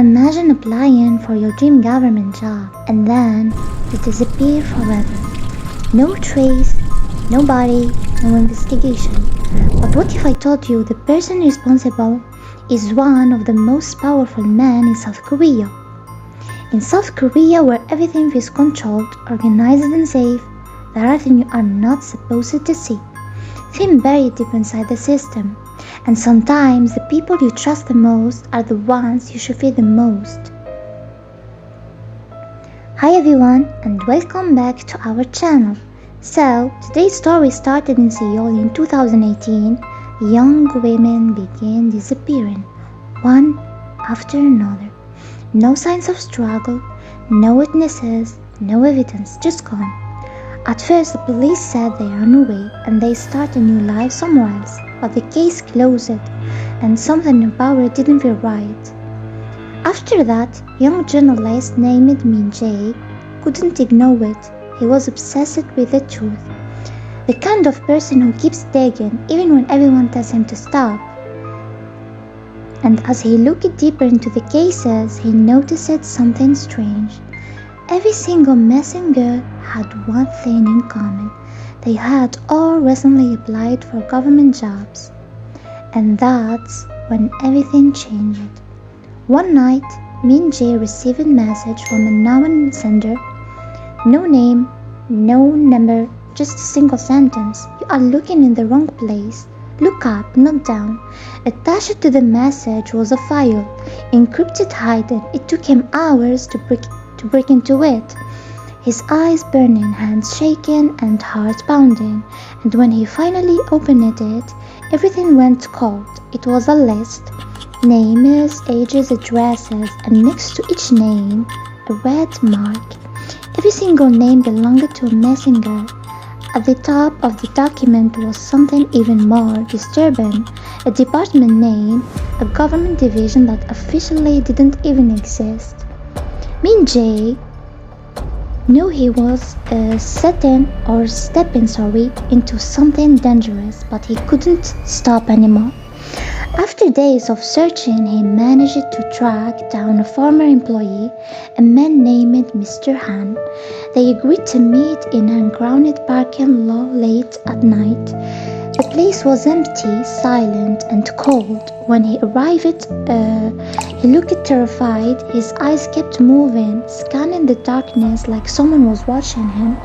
Imagine applying for your dream government job and then you disappear forever. No trace, no body, no investigation. But what if I told you the person responsible is one of the most powerful men in South Korea? In South Korea, where everything is controlled, organized and safe, there are things you are not supposed to see. Things buried deep inside the system. And sometimes the people you trust the most are the ones you should fear the most. Hi everyone, and welcome back to our channel. So, today's story started in Seoul in 2018. Young women began disappearing, one after another. No signs of struggle, no witnesses, no evidence, just gone. At first, the police said they ran away and they started a new life somewhere else, but the case closed and something about it didn't feel right. After that, young journalist named Min Jae couldn't ignore it. He was obsessed with the truth. The kind of person who keeps digging even when everyone tells him to stop. And as he looked deeper into the cases, he noticed something strange. Every single missing girl had one thing in common. They had all recently applied for government jobs. And that's when everything changed. One night, Min Jae received a message from a unknown sender. No name, no number, just a single sentence. You are looking in the wrong place. Look up, not down. Attached to the message was a file, encrypted hidden. It took him hours to break into it. His eyes burning, hands shaking, and heart pounding. And when he finally opened it, everything went cold. It was a list. Names, ages, addresses, and next to each name, a red mark. Every single name belonged to a missing girl. At the top of the document was something even more disturbing. A department name, a government division that officially didn't even exist. Min Jae knew he was stepping into something dangerous, but he couldn't stop anymore. After days of searching, he managed to track down a former employee, a man named Mr. Han. They agreed to meet in an ungrounded parking lot late at night. The place was empty, silent, and cold. When he arrived, he looked terrified. His eyes kept moving, scanning the darkness like someone was watching him.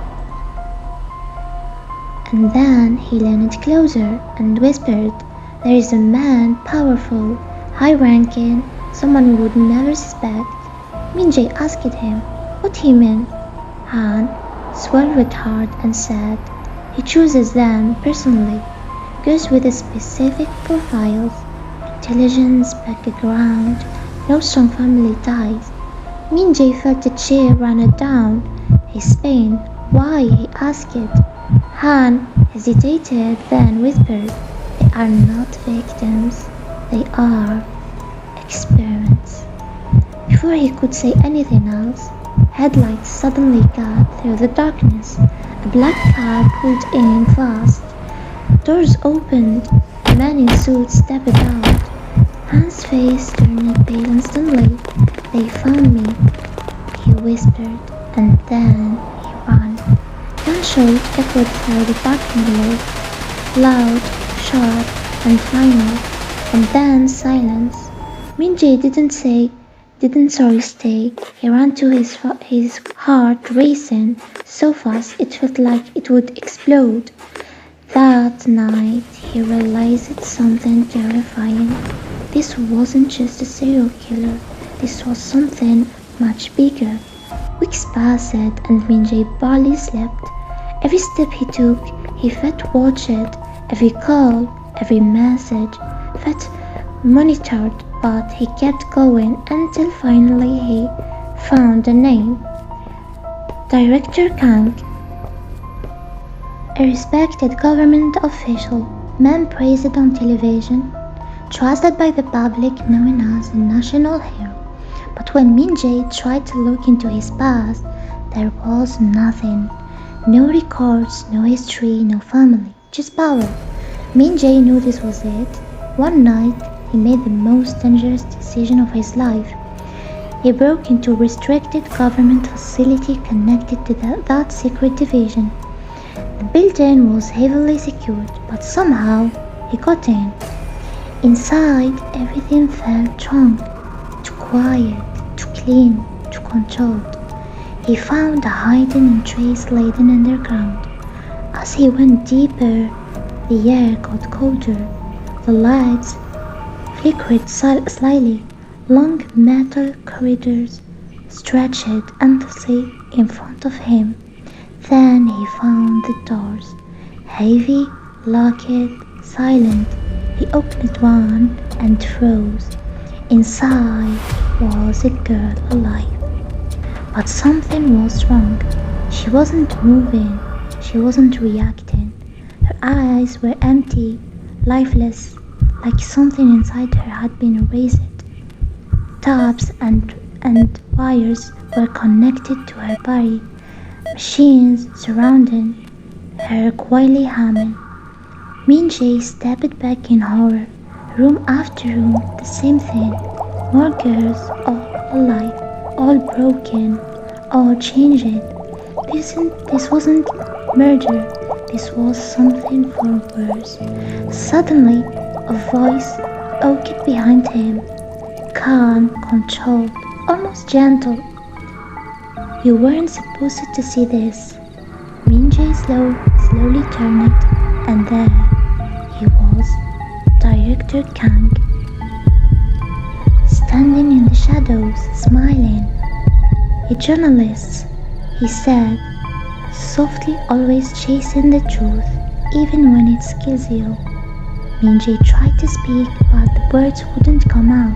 And then he leaned closer and whispered, "There is a man, powerful, high-ranking, someone you would never suspect." Min Jae asked him, "What he mean?" Han swallowed hard and said, "He chooses them personally. Girls with specific profiles, intelligence, background, no strong family ties." Min Jae felt the chill run down his spine. "Why?" he asked. Han hesitated, then whispered, "They are not victims, they are experiments." Before he could say anything else, headlights suddenly cut through the darkness. A black car pulled in fast. Doors opened. A man in suit stepped out. Han's face turned pale instantly. "They found me," he whispered, and then he ran. Gunshot echoed through the parking lot, loud, sharp, and final, and then silence. Min Jae didn't stay. He ran to his heart racing so fast it felt like it would explode. That night, he realized something terrifying. This wasn't just a serial killer. This was something much bigger. Weeks passed and Min Jae barely slept. Every step he took, he felt watched. Every call, every message felt monitored, but he kept going until finally he found the name. Director Kang. A respected government official, man praised on television, trusted by the public, known as a national hero. But when Min Jae tried to look into his past, there was nothing. No records, no history, no family, just power. Min Jae knew this was it. One night, he made the most dangerous decision of his life. He broke into a restricted government facility connected to that secret division. The building was heavily secured, but somehow he got in. Inside, everything felt wrong, too quiet, too clean, too controlled. He found a hidden trace laden underground. As he went deeper, the air got colder. The lights flickered slightly. Long metal corridors stretched endlessly in front of him. Then he found the doors, heavy, locked, silent. He opened one and froze. Inside was a girl alive. But something was wrong. She wasn't moving. She wasn't reacting. Her eyes were empty, lifeless, like something inside her had been erased. Taps and wires were connected to her body. Machines surrounding her quietly humming. Min-jae stepped back in horror. Room after room, the same thing. More girls, all alive, all broken, all changing. This wasn't murder. This was something far worse. Suddenly, a voice echoed behind him. Calm, controlled, almost gentle. You weren't supposed to see this. Min-jae slowly turned, and there he was, Director Kang, standing in the shadows, smiling. "A journalist," he said, softly, always chasing the truth, even when it kills you. Min-jae tried to speak, but the words wouldn't come out.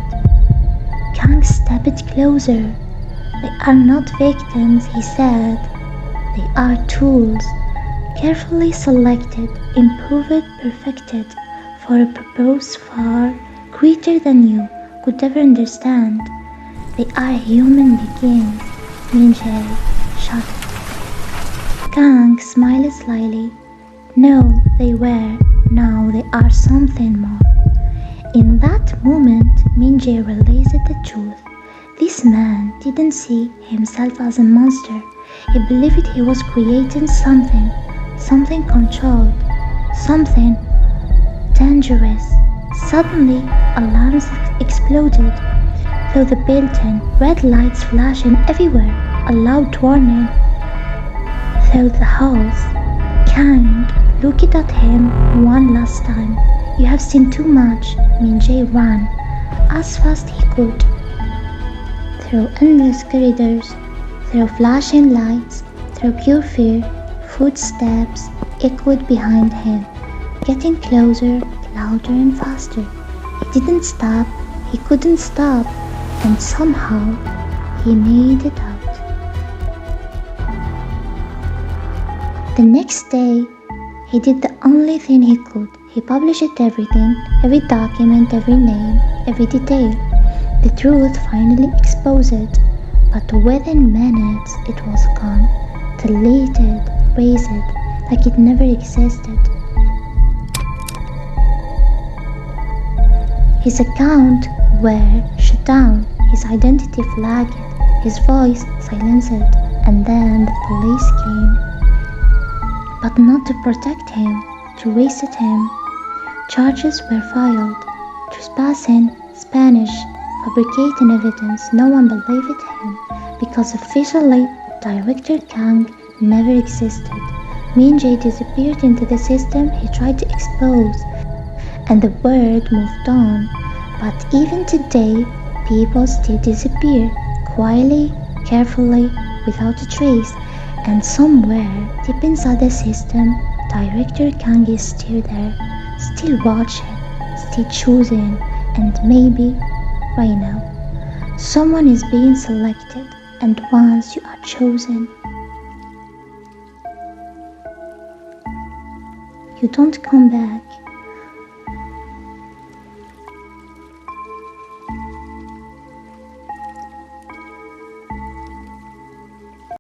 Kang stepped closer. "They are not victims," he said. "They are tools, carefully selected, improved, perfected, for a purpose far greater than you could ever understand. They are human beings." Min-jae shuddered. Kang smiled slyly. "No, they were. Now they are something more." In that moment, Min-jae realized the truth. This man didn't see himself as a monster. He believed he was creating something controlled, something dangerous. Suddenly, alarms exploded through the building, red lights flashing everywhere, a loud warning through the halls. Kang looked at him one last time. "You have seen too much." Min-jae ran as fast he could, through endless corridors, through flashing lights, through pure fear. Footsteps echoed behind him, getting closer, louder and faster. He didn't stop, he couldn't stop, and somehow he made it out. The next day, he did the only thing he could. He published everything, every document, every name, every detail. The truth finally exposed, but within minutes it was gone, deleted, erased, like it never existed. His account were shut down, his identity flagged, his voice silenced, and then the police came. But not to protect him, to arrest him. Charges were filed, trespassing, Spanish, fabricating evidence. No one believed him, because officially, Director Kang never existed. Min-jae disappeared into the system he tried to expose, and the world moved on. But even today, people still disappear, quietly, carefully, without a trace. And somewhere, deep inside the system, Director Kang is still there, still watching, still choosing, and maybe, right now, someone is being selected, and once you are chosen, you don't come back.